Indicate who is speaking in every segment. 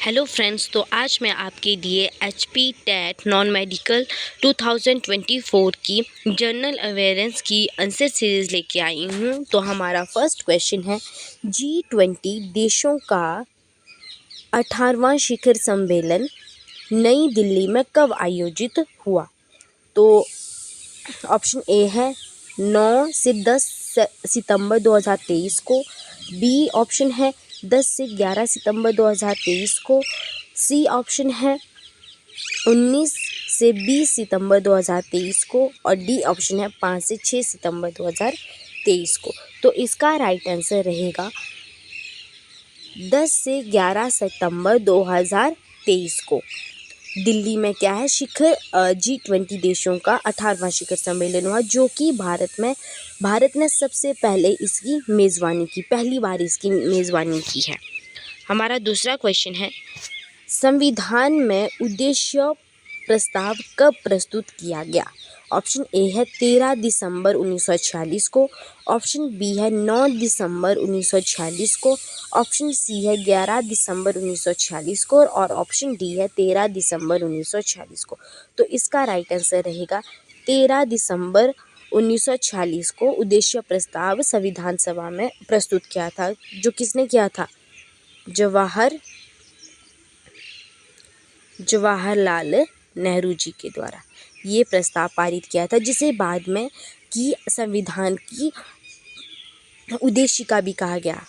Speaker 1: Hello friends, तो आज मैं आपके लिए HP टेट नॉन मेडिकल 2024 की जनरल अवेयरेंस की आंसर सीरीज़ लेके आई हूँ। तो हमारा फर्स्ट क्वेश्चन है, G20 देशों का 18वां शिखर सम्मेलन नई दिल्ली में कब आयोजित हुआ? तो ऑप्शन ए है 9 से 10 सितंबर 2023 को, बी ऑप्शन है 10 से 11 सितंबर 2023 को, सी ऑप्शन है 19 से 20 सितंबर 2023 को और डी ऑप्शन है 5 से 6 सितंबर 2023 को। तो इसका राइट आंसर रहेगा 10 से 11 सितंबर 2023 को। दिल्ली में क्या है, शिखर G20 देशों का 18वां शिखर सम्मेलन हुआ, जो कि भारत ने सबसे पहले इसकी मेज़बानी की, पहली बार इसकी मेज़बानी की है। हमारा दूसरा क्वेश्चन है, संविधान में उद्देश्य प्रस्ताव कब प्रस्तुत किया गया? ऑप्शन ए है 13 दिसंबर 1946 को, ऑप्शन बी है 9 दिसंबर 1946 को, ऑप्शन सी है 11 दिसंबर 1946 को और ऑप्शन डी है 13 दिसंबर 1946 को। तो इसका राइट आंसर रहेगा 13 दिसंबर 1946 को उद्देश्य प्रस्ताव संविधान सभा में प्रस्तुत किया था, जो किसने किया था? जवाहरलाल नेहरू जी के द्वारा ये प्रस्ताव पारित किया था, जिसे बाद में की संविधान की उद्देशिका भी कहा गया।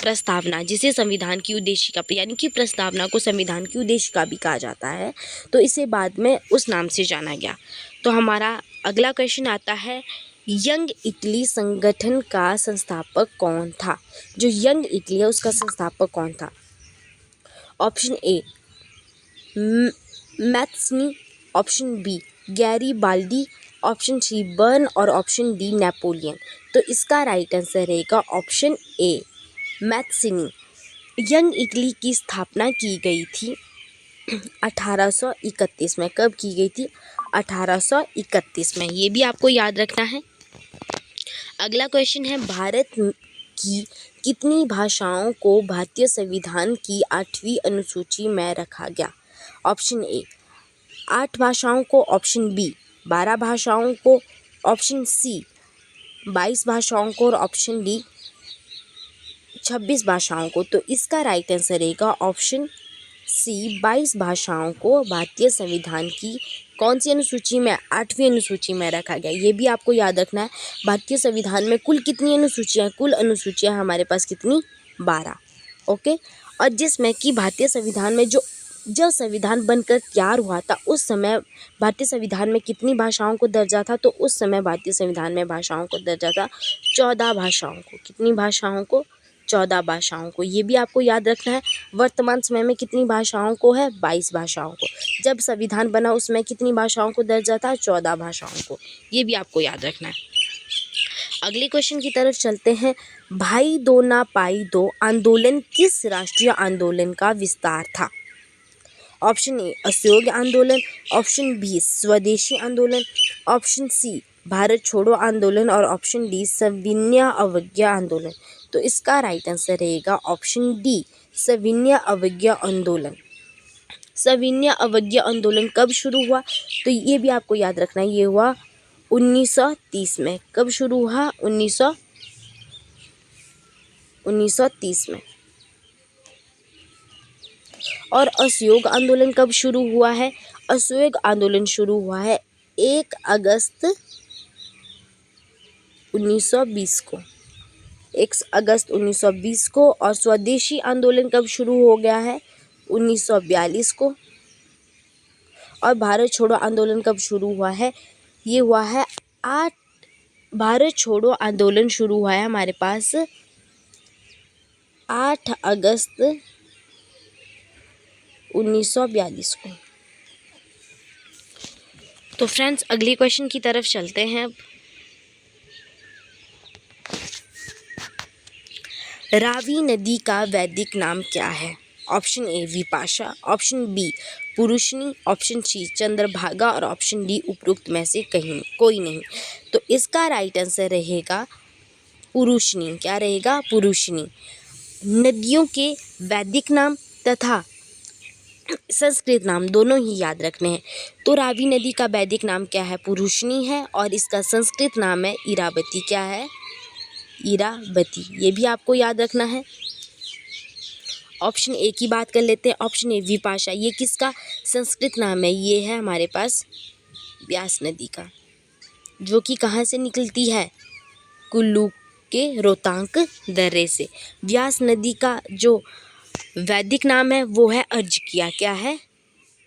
Speaker 1: प्रस्तावना, जिसे संविधान की उद्देशिका यानी कि प्रस्तावना को संविधान की उद्देशिका भी कहा जाता है, तो इसे बाद में उस नाम से जाना गया। तो हमारा अगला क्वेश्चन आता है, यंग इटली संगठन का संस्थापक कौन था? जो यंग इटली है उसका संस्थापक कौन था? Option A Mazzini, option B Garibaldi, option C बर्न और ऑप्शन डी नेपोलियन। तो इसका राइट आंसर रहेगा option A Mazzini. Young Italy की स्थापना की गई थी 1831 में। कब की गई थी? 1831 में। ये भी आपको याद रखना है। अगला क्वेश्चन है, भारत की कितनी भाषाओं को भारतीय संविधान की 8वीं अनुसूची में रखा गया? ऑप्शन ए 8 भाषाओं को, ऑप्शन बी 12 भाषाओं को, ऑप्शन सी 22 भाषाओं को और ऑप्शन डी 26 भाषाओं को। तो इसका राइट आंसर रहेगा ऑप्शन सी 22 भाषाओं को भारतीय संविधान की कौन सी अनुसूची में? 8वीं अनुसूची में रखा गया। ये भी आपको याद रखना है। भारतीय संविधान में कुल कितनी अनुसूचियाँ? कुल अनुसूचियाँ हमारे पास कितनी? 12। ओके। और जिसमें कि भारतीय संविधान में जब संविधान बनकर तैयार हुआ था, उस समय भारतीय संविधान में कितनी भाषाओं को दर्जा था? तो उस समय भारतीय संविधान में भाषाओं को दर्जा था 14 भाषाओं को। कितनी भाषाओं को? 14 भाषाओं को। ये भी आपको याद रखना है। वर्तमान समय में कितनी भाषाओं को है? 22 भाषाओं को। जब संविधान बना उसमें कितनी भाषाओं को दर्जा था? 14 भाषाओं को। ये भी आपको याद रखना है। अगले क्वेश्चन की तरफ चलते हैं, भाई दो ना पाई दो आंदोलन किस राष्ट्रीय आंदोलन का विस्तार था? ऑप्शन ए असहयोग आंदोलन, ऑप्शन बी स्वदेशी आंदोलन, ऑप्शन सी भारत छोड़ो आंदोलन और ऑप्शन डी सविनय अवज्ञा आंदोलन। तो इसका राइट आंसर रहेगा ऑप्शन डी सविनय अवज्ञा आंदोलन। सविनय अवज्ञा आंदोलन कब शुरू हुआ? तो ये भी आपको याद रखना है। ये हुआ 1930 में। कब शुरू हुआ? 1930 में। और असहयोग आंदोलन कब शुरू हुआ है? असहयोग आंदोलन शुरू हुआ है 1 अगस्त 1920 को। 1 अगस्त 1920 को। और स्वदेशी आंदोलन कब शुरू हो गया है? 1942 को। और भारत छोड़ो आंदोलन कब शुरू हुआ है? ये हुआ है 8 भारत छोड़ो आंदोलन शुरू हुआ है हमारे पास 8 अगस्त 1942 को। तो फ्रेंड्स, अगली क्वेश्चन की तरफ चलते हैं। रावी नदी का वैदिक नाम क्या है? Option A Vipasha, option B Parushni, option C Chandrabhaga और ऑप्शन डी उपरोक्त में से कहीं कोई नहीं। तो इसका राइट आंसर रहेगा पुरुषनी। क्या रहेगा? पुरुषनी। नदियों के वैदिक नाम तथा संस्कृत नाम दोनों ही याद रखने हैं। तो रावी नदी का वैदिक नाम क्या है? पुरुषनी है, और इसका संस्कृत नाम है इरावती। क्या है? इरावती। ये भी आपको याद रखना है। ऑप्शन ए की बात कर लेते हैं। ऑप्शन ए विपाशा, ये किसका संस्कृत नाम है? ये है हमारे पास व्यास नदी का, जो कि कहाँ से निकलती है? कुल्लू के रोहतांग दर्रे से। व्यास नदी का जो वैदिक नाम है वो है अर्जकिया। क्या है?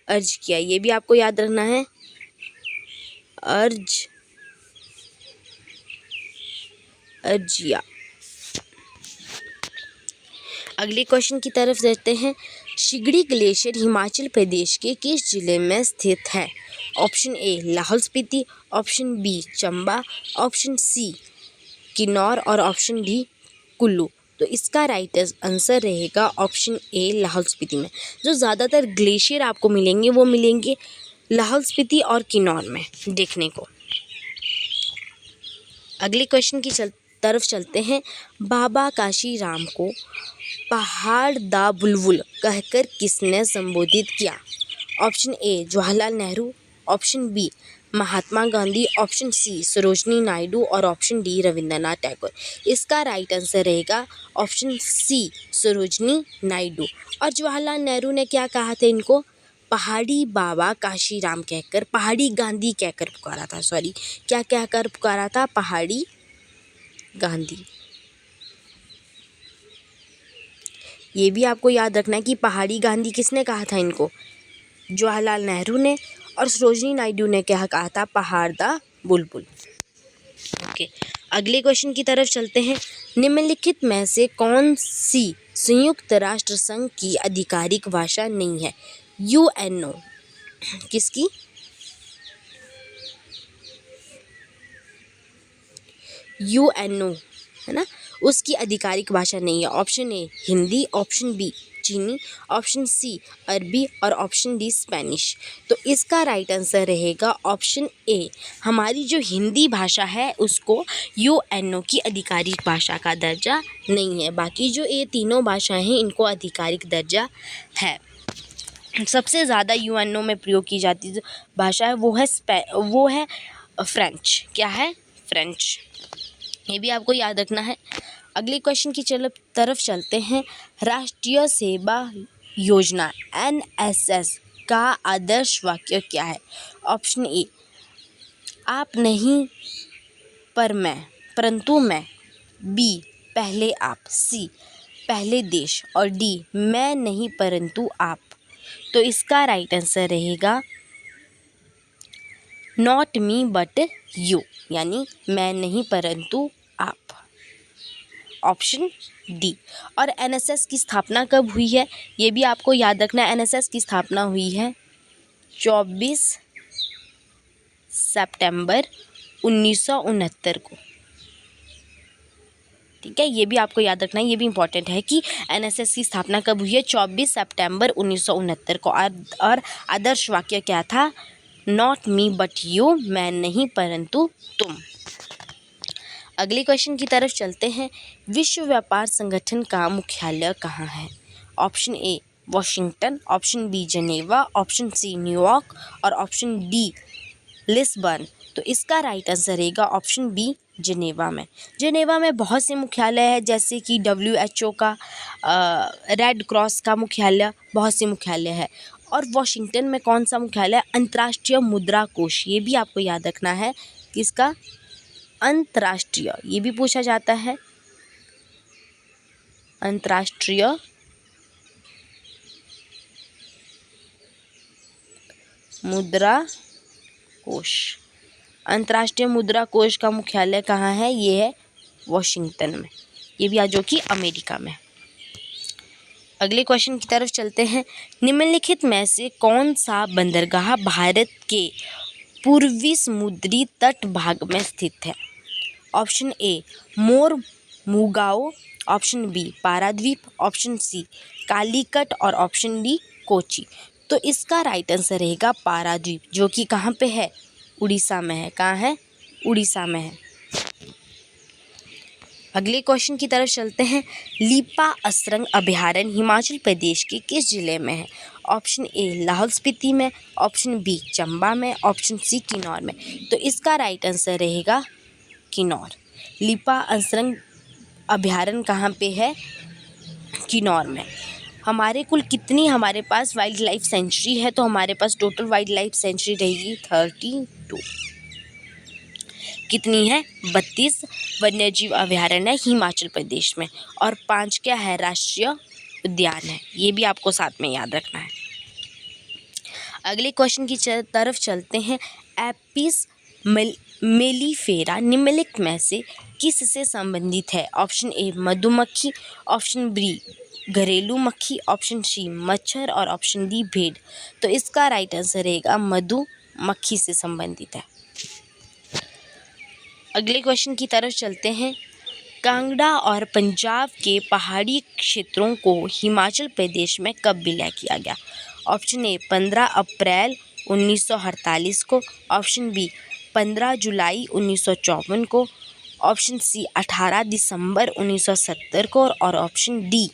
Speaker 1: अर्जकिया। ये भी आपको याद रखना है। अर्जिया। अगले क्वेश्चन की तरफ चलते हैं। शिगड़ी ग्लेशियर हिमाचल प्रदेश के किस जिले में स्थित है? Option A Lahaul Spiti, option B Chamba, option C Kinnaur और ऑप्शन डी कुल्लू। तो इसका राइट आंसर रहेगा ऑप्शन ए लाहौल स्पीति में। जो ज़्यादातर ग्लेशियर आपको मिलेंगे वो मिलेंगे लाहौल स्पीति और किन्नौर में देखने को। अगले क्वेश्चन की तरफ चलते हैं। बाबा काशी राम को पहाड़ दा बुलबुल कहकर किसने संबोधित किया? Option A Jawaharlal Nehru, option B Mahatma Gandhi, option C Sarojini Naidu और ऑप्शन डी रविंद्रनाथ टैगोर। इसका राइट आंसर रहेगा ऑप्शन सी सरोजनी नायडू। और जवाहरलाल नेहरू ने क्या कहा था इनको? पहाड़ी बाबा काशीराम कहकर, पहाड़ी गांधी कहकर पुकारा था। सॉरी, क्या कहकर पुकारा था? पहाड़ी गांधी। ये भी आपको याद रखना है कि पहाड़ी गांधी किसने कहा था इनको? जवाहरलाल नेहरू ने। और सरोजनी नायडू ने क्या कहा था? पहाड़ दा बुलबुल। ओके, अगले क्वेश्चन की तरफ चलते हैं। निम्नलिखित में से कौन सी संयुक्त राष्ट्र संघ की आधिकारिक भाषा नहीं है? यूएनओ किसकी? यूएनओ है ना, उसकी आधिकारिक भाषा नहीं है। Option A Hindi, option B चीनी, ऑप्शन सी अरबी और ऑप्शन डी स्पेनिश। तो इसका राइट आंसर रहेगा ऑप्शन ए। हमारी जो हिंदी भाषा है उसको यूएनओ की आधिकारिक भाषा का दर्जा नहीं है। बाकी जो ये तीनों भाषाएं हैं इनको आधिकारिक दर्जा है। सबसे ज़्यादा यूएनओ में प्रयोग की जाती जो भाषा है वो है फ्रेंच। क्या है? फ्रेंच। ये भी आपको याद रखना है। अगले क्वेश्चन की तरफ चलते हैं। राष्ट्रीय सेवा योजना एनएसएस का आदर्श वाक्य क्या है? ऑप्शन ए आप नहीं पर मैं परंतु मैं, बी पहले आप, सी पहले देश और डी मैं नहीं परंतु आप। तो इसका राइट आंसर रहेगा नॉट मी बट यू, यानी मैं नहीं परंतु आप। Option D. और एनएसएस की स्थापना कब हुई है? ये भी आपको याद रखना है। एनएसएस की स्थापना हुई है 24 सितंबर 1969 को। ठीक है, ये भी आपको याद रखना है। ये भी इम्पोर्टेंट है कि एनएसएस की स्थापना कब हुई है? 24 सितंबर 1969 को। और आदर्श वाक्य क्या था? नॉट मी बट यू, मैं नहीं परंतु तुम। अगले क्वेश्चन की तरफ चलते हैं। विश्व व्यापार संगठन का मुख्यालय कहाँ है? Option A Washington, option B Geneva, option C New York और ऑप्शन डी लिस्बन। तो इसका राइट आंसर रहेगा ऑप्शन बी जनेवा में। जनेवा में बहुत से मुख्यालय है, जैसे कि WHO का, रेड क्रॉस का मुख्यालय, बहुत से मुख्यालय है। और वॉशिंगटन में कौन सा मुख्यालय? अंतर्राष्ट्रीय मुद्रा कोष। ये भी आपको याद रखना है। किसका? अंतर्राष्ट्रीय। ये भी पूछा जाता है, अंतर्राष्ट्रीय मुद्रा कोष। अंतर्राष्ट्रीय मुद्रा कोष का मुख्यालय कहाँ है? ये है वॉशिंगटन में। ये भी जो कि अमेरिका में। अगले क्वेश्चन की तरफ चलते हैं। निम्नलिखित में से कौन सा बंदरगाह भारत के पूर्वी समुद्री तट भाग में स्थित है? Option A Mormugao, option B Paradip, option C Calicut और ऑप्शन डी कोची। तो इसका राइट आंसर रहेगा पारादीप, जो कि कहाँ पे है? उड़ीसा में है। कहाँ है? उड़ीसा में है। अगले क्वेश्चन की तरफ चलते हैं। लीपा असरंग अभयारण्य हिमाचल प्रदेश के किस जिले में है? ऑप्शन ए लाहौल स्पीति में, ऑप्शन बी चंबा में, ऑप्शन सी किन्नौर में। तो इसका राइट आंसर रहेगा किन्नौर। लिपा अंसरंग अभयारण्य कहाँ पे है? किन्नौर में। हमारे कुल कितनी हमारे पास वाइल्ड लाइफ सेंचुरी है? तो हमारे पास टोटल वाइल्ड लाइफ सेंचुरी रहेगी 32। कितनी है? 32 वन्यजीव अभयारण्य है हिमाचल प्रदेश में, और 5 क्या है? राष्ट्रीय उद्यान है। ये भी आपको साथ में याद रखना है। अगले क्वेश्चन की तरफ चलते हैं। एपिस मेलिफेरा निम्नलिखित में से किससे संबंधित है? ऑप्शन ए मधुमक्खी, ऑप्शन बी घरेलू मक्खी, ऑप्शन सी मच्छर और ऑप्शन डी भेड़। तो इसका राइट आंसर रहेगा मधुमक्खी से संबंधित है। अगले क्वेश्चन की तरफ चलते हैं। कांगड़ा और पंजाब के पहाड़ी क्षेत्रों को हिमाचल प्रदेश में कब विलय किया गया? ऑप्शन ए 15 अप्रैल 1948 को, ऑप्शन बी 15 जुलाई 1954 को, ऑप्शन सी 18 दिसंबर 1970 को, और ऑप्शन डी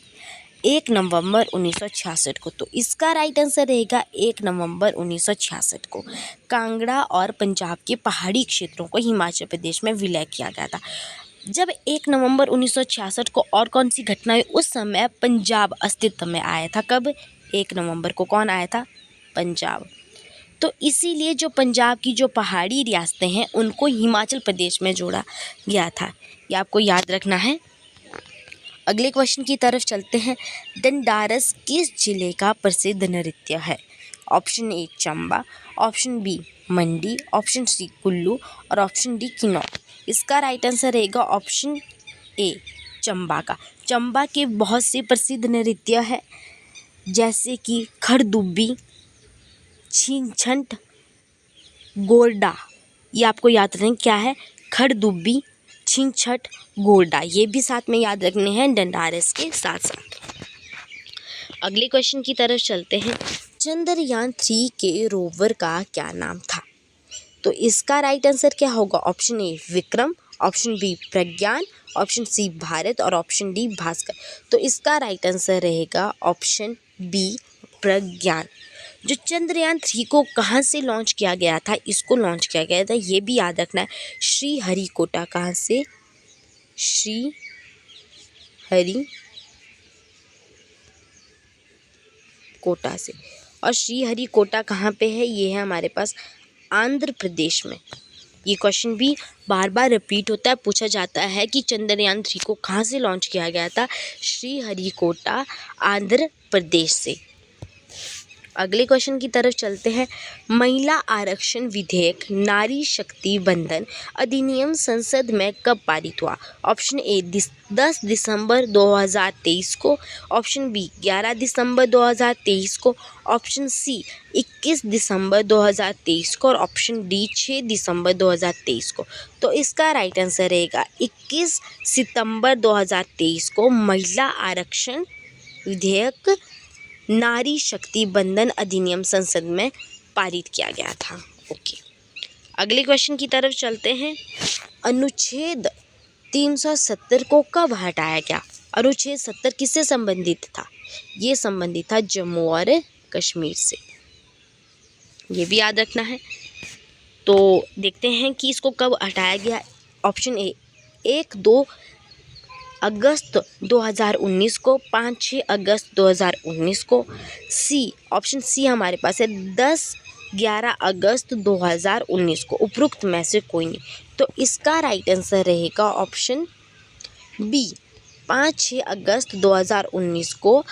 Speaker 1: 1 नवंबर 1966 को। तो इसका राइट आंसर रहेगा 1 नवंबर 1966 को कांगड़ा और पंजाब के पहाड़ी क्षेत्रों को हिमाचल प्रदेश में विलय किया गया था। जब 1 नवंबर 1966 को और कौन सी घटना हुई? उस समय पंजाब अस्तित्व में आया था। कब? 1 नवंबर को कौन आया था? पंजाब। तो इसीलिए जो पंजाब की जो पहाड़ी रियासतें हैं उनको हिमाचल प्रदेश में जोड़ा गया था। ये आपको याद रखना है। अगले क्वेश्चन की तरफ चलते हैं। दंडारस किस जिले का प्रसिद्ध नृत्य है? Option A Chamba, option B Mandi, option C Kullu और ऑप्शन डी किन्नौर। इसका राइट आंसर रहेगा ऑप्शन ए चंबा का। चंबा के बहुत से प्रसिद्ध नृत्य है, जैसे कि खड़दुब्बी, छींछट, गोरडा। ये आपको याद रखना क्या है? खड़दुब्बी, छींछट, गोरडा। ये भी साथ में याद रखने हैं दंडारस के साथ साथ। अगले क्वेश्चन की तरफ चलते हैं। चंद्रयान 3 के रोवर का क्या नाम था? तो इसका राइट आंसर क्या होगा? Option A Vikram, option B Pragyan, option C Bharat और ऑप्शन डी भास्कर। तो इसका राइट आंसर रहेगा ऑप्शन बी प्रज्ञान। जो चंद्रयान 3 को कहाँ से लॉन्च किया गया था? इसको लॉन्च किया गया था, ये भी याद रखना है, श्रीहरिकोटा। कहाँ से? श्रीहरिकोटा से। और श्रीहरिकोटा कहाँ पे है? ये है हमारे पास आंध्र प्रदेश में। ये क्वेश्चन भी बार बार रिपीट होता है, पूछा जाता है कि चंद्रयान 3 को कहाँ से लॉन्च किया गया था? श्रीहरिकोटा, आंध्र प्रदेश से। अगले क्वेश्चन की तरफ चलते हैं। महिला आरक्षण विधेयक नारी शक्ति बंधन अधिनियम संसद में कब पारित हुआ? ऑप्शन ए 10 दिसंबर 2023 को, ऑप्शन बी 11 दिसंबर 2023 को, ऑप्शन सी 21 दिसंबर 2023 को और ऑप्शन डी 6 दिसंबर 2023 को। तो इसका राइट आंसर रहेगा 21 सितंबर 2023 को महिला आरक्षण विधेयक नारी शक्ति बंधन अधिनियम संसद में पारित किया गया था। ओके, अगले क्वेश्चन की तरफ चलते हैं। अनुच्छेद 370 को कब हटाया गया? अनुच्छेद 70 किससे संबंधित था? ये संबंधित था जम्मू और कश्मीर से। ये भी याद रखना है। तो देखते हैं कि इसको कब हटाया गया। ऑप्शन ए 1-2 अगस्त 2019 को, 5-6 अगस्त 2019 को, ऑप्शन सी हमारे पास है 10-11 अगस्त 2019 को। उपरोक्त में से कोई नहीं। तो इसका राइट आंसर रहेगा ऑप्शन बी 5-6 अगस्त 2019 को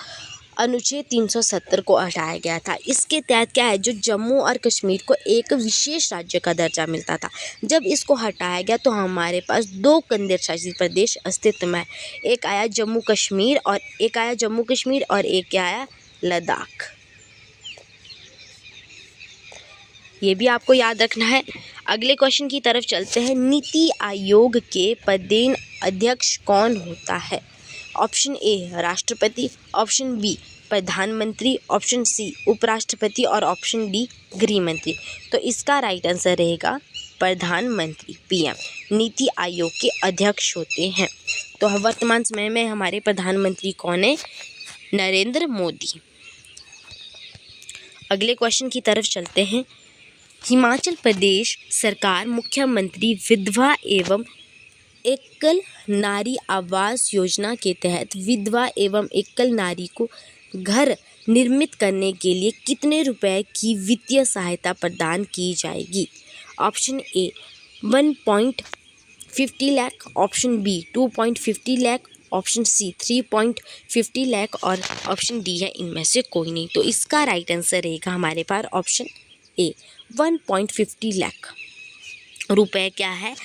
Speaker 1: अनुच्छेद 370 को हटाया गया था। इसके तहत क्या है, जो जम्मू और कश्मीर को एक विशेष राज्य का दर्जा मिलता था, जब इसको हटाया गया तो हमारे पास 2 केंद्र शासित प्रदेश अस्तित्व में है। एक आया जम्मू कश्मीर और एक आया लद्दाख। ये भी आपको याद रखना है। अगले क्वेश्चन की तरफ चलते हैं। नीति आयोग के प्रधान अध्यक्ष कौन होता है? ऑप्शन ए राष्ट्रपति, ऑप्शन बी प्रधानमंत्री, ऑप्शन सी उपराष्ट्रपति और ऑप्शन डी गृह मंत्री। तो इसका राइट आंसर रहेगा प्रधानमंत्री, पीएम नीति आयोग के अध्यक्ष होते हैं। तो वर्तमान समय में हमारे प्रधानमंत्री कौन है? नरेंद्र मोदी। अगले क्वेश्चन की तरफ चलते हैं। हिमाचल प्रदेश सरकार मुख्यमंत्री विधवा एवं एकल नारी आवास योजना के तहत विधवा एवं एकल नारी को घर निर्मित करने के लिए कितने रुपए की वित्तीय सहायता प्रदान की जाएगी? Option A 1.50 lakh, option B 2.50 lakh, option C 3.50 lakh और ऑप्शन डी है इनमें से कोई नहीं। तो इसका राइट आंसर रहेगा हमारे पास ऑप्शन ए 1.50 लाख रुपए क्या है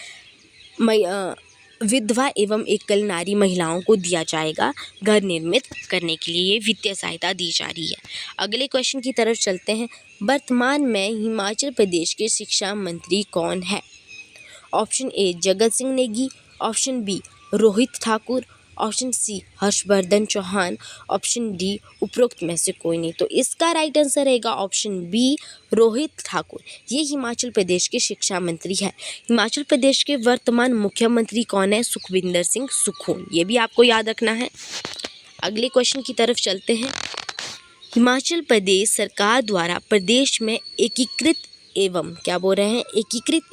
Speaker 1: विधवा एवं एकल नारी महिलाओं को दिया जाएगा घर निर्मित करने के लिए, ये वित्तीय सहायता दी जा रही है। अगले क्वेश्चन की तरफ चलते हैं। वर्तमान में हिमाचल प्रदेश के शिक्षा मंत्री कौन है? Option A Jagat Singh Negi, option B Rohit Thakur, option C Harshvardhan Chauhan, option D उपरोक्त में से कोई नहीं। तो इसका राइट आंसर रहेगा ऑप्शन बी रोहित ठाकुर। ये हिमाचल प्रदेश के शिक्षा मंत्री है। हिमाचल प्रदेश के वर्तमान मुख्यमंत्री कौन है? सुखविंदर सिंह सुक्खू। ये भी आपको याद रखना है। अगले क्वेश्चन की तरफ चलते हैं। हिमाचल प्रदेश सरकार द्वारा प्रदेश में एकीकृत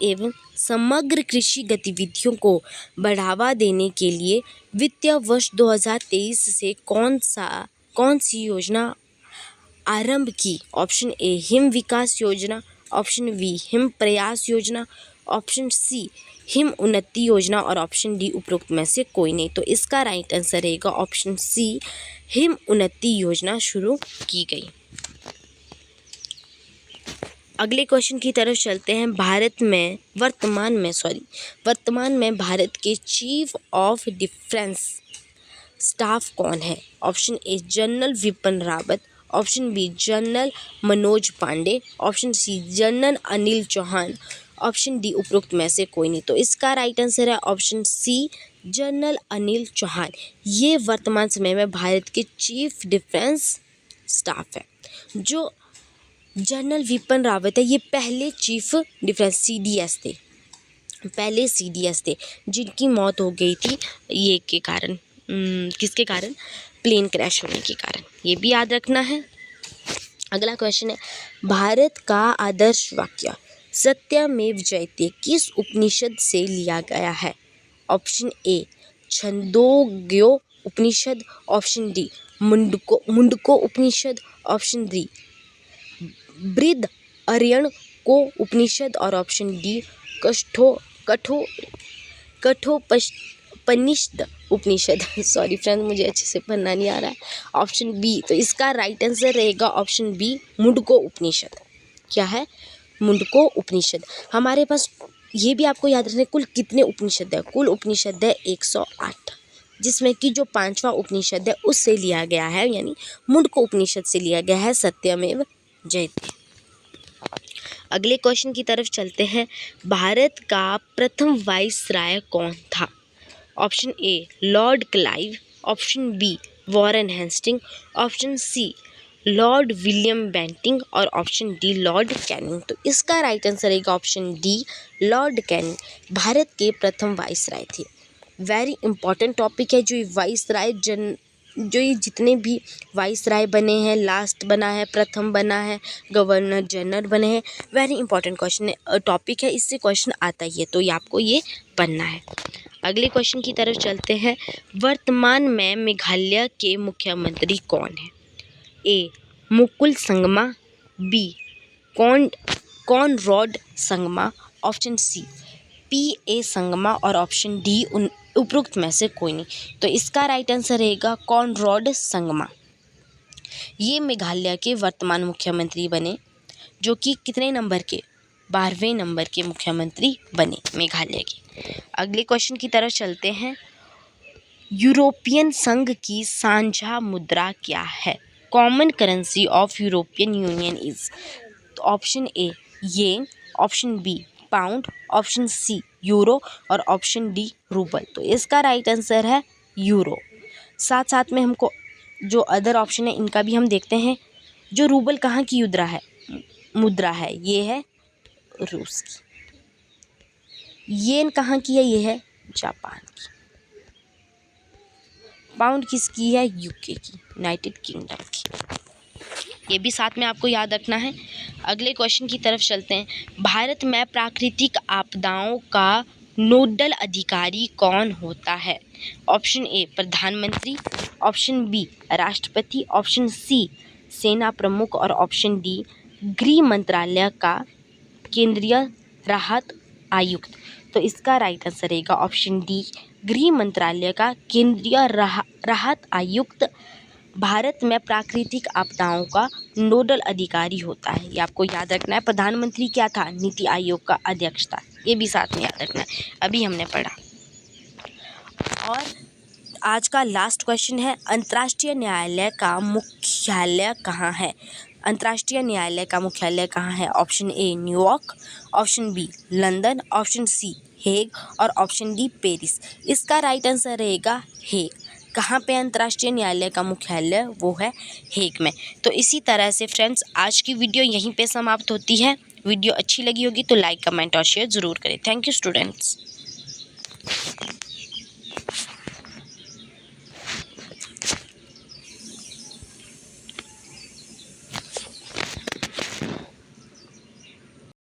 Speaker 1: एवं समग्र कृषि गतिविधियों को बढ़ावा देने के लिए वित्तीय वर्ष 2023 से कौन सी योजना आरंभ की? ऑप्शन ए हिम विकास योजना, ऑप्शन बी हिम प्रयास योजना, ऑप्शन सी हिम उन्नति योजना और ऑप्शन डी उपरोक्त में से कोई नहीं। तो इसका राइट आंसर रहेगा ऑप्शन सी हिम उन्नति योजना शुरू की गई। अगले क्वेश्चन की तरफ चलते हैं। वर्तमान में भारत के चीफ ऑफ डिफेंस स्टाफ कौन है? Option A general Vipin Rawat, option B general Manoj Pande, option C general Anil Chauhan, option D उपरोक्त में से कोई नहीं। तो इसका राइट आंसर है option C general Anil Chauhan. ये वर्तमान समय में भारत के चीफ डिफेंस स्टाफ है। जो जनरल विपिन रावत है, ये पहले चीफ डिफेंस सीडीएस थे जिनकी मौत हो गई थी ये के कारण किसके कारण? प्लेन क्रैश होने के कारण। ये भी याद रखना है। अगला क्वेश्चन है। भारत का आदर्श वाक्य सत्यमेव जयते किस उपनिषद से लिया गया है? Option A Chandogya Upanishad, option D Mundaka Upanishad, option D Brihad Aranyaka Upanishad और option D Kathopanishad Upanishad. Sorry friend, मुझे अच्छे से पढ़ना नहीं आ रहा है। Option B. तो इसका राइट आंसर रहेगा ऑप्शन बी मुंडको उपनिषद। क्या है? मुंडको उपनिषद। हमारे पास ये भी आपको याद रखना है कुल कितने उपनिषद है? कुल उपनिषद है 108, जिसमें कि जो 5वां उपनिषद है उससे लिया गया है, यानी मुंडको उपनिषद से लिया गया है सत्यमेव जयते। अगले क्वेश्चन की तरफ चलते हैं। भारत का प्रथम वाइसराय कौन था? Option A Lord Clive, option B Warren Hasting, option C Lord William Bentinck और ऑप्शन डी लॉर्ड कैनिंग। तो इसका राइट आंसर रहेगा ऑप्शन डी लॉर्ड कैनिंग भारत के प्रथम वाइसराय थे। वेरी इंपॉर्टेंट टॉपिक है। जो ये जितने भी वाइसराय बने हैं, लास्ट बना है, प्रथम बना है, गवर्नर जनरल बने हैं, वेरी इंपॉर्टेंट क्वेश्चन है, टॉपिक है। इससे क्वेश्चन आता ही है, तो ये आपको ये पढ़ना है। अगले क्वेश्चन की तरफ चलते हैं। वर्तमान में मेघालय के मुख्यमंत्री कौन है? A Mukul Sangma, B Conrad Sangma, option C P A. Sangma और ऑप्शन डी उपरोक्त में से कोई नहीं। तो इसका राइट आंसर रहेगा कॉनरैड संगमा। ये मेघालय के वर्तमान मुख्यमंत्री बने, जो कि कितने नंबर के? 12वें नंबर के मुख्यमंत्री बने मेघालय के। अगले क्वेश्चन की तरफ चलते हैं। यूरोपियन संघ की साझा मुद्रा क्या है? Common currency of European Union is. Option A yen, option B pound, option C euro और ऑप्शन डी रूबल। तो इसका राइट आंसर है यूरो। साथ साथ में हमको जो अदर ऑप्शन है इनका भी हम देखते हैं। जो रूबल कहाँ की मुद्रा है? ये है रूस की। येन कहाँ की है? ये है जापान की। पाउंड किसकी है? यूके की, यूनाइटेड किंगडम की। ये भी साथ में आपको याद रखना है। अगले क्वेश्चन की तरफ चलते हैं। भारत में प्राकृतिक आपदाओं का नोडल अधिकारी कौन होता है? ऑप्शन ए प्रधानमंत्री, ऑप्शन बी राष्ट्रपति, ऑप्शन सी सेना प्रमुख और ऑप्शन डी गृह मंत्रालय का केंद्रीय राहत आयुक्त। तो इसका राइट आंसर रहेगा ऑप्शन डी गृह मंत्रालय का केंद्रीय राहत आयुक्त भारत में प्राकृतिक आपदाओं का नोडल अधिकारी होता है। ये आपको याद रखना है। प्रधानमंत्री क्या था? नीति आयोग का अध्यक्ष था। ये भी साथ में याद रखना है, अभी हमने पढ़ा। और आज का लास्ट क्वेश्चन है, अंतर्राष्ट्रीय न्यायालय का मुख्यालय कहाँ है? अंतर्राष्ट्रीय न्यायालय का मुख्यालय कहाँ है? Option A New York, option B London, option C Hague और ऑप्शन डी पेरिस। इसका राइट आंसर रहेगा हेग। कहाँ पे अंतर्राष्ट्रीय न्यायालय का मुख्यालय? वो है हेग में। तो इसी तरह से फ्रेंड्स आज की वीडियो यहीं पे समाप्त होती है। वीडियो अच्छी लगी होगी तो लाइक, कमेंट और शेयर ज़रूर करें। Thank you students.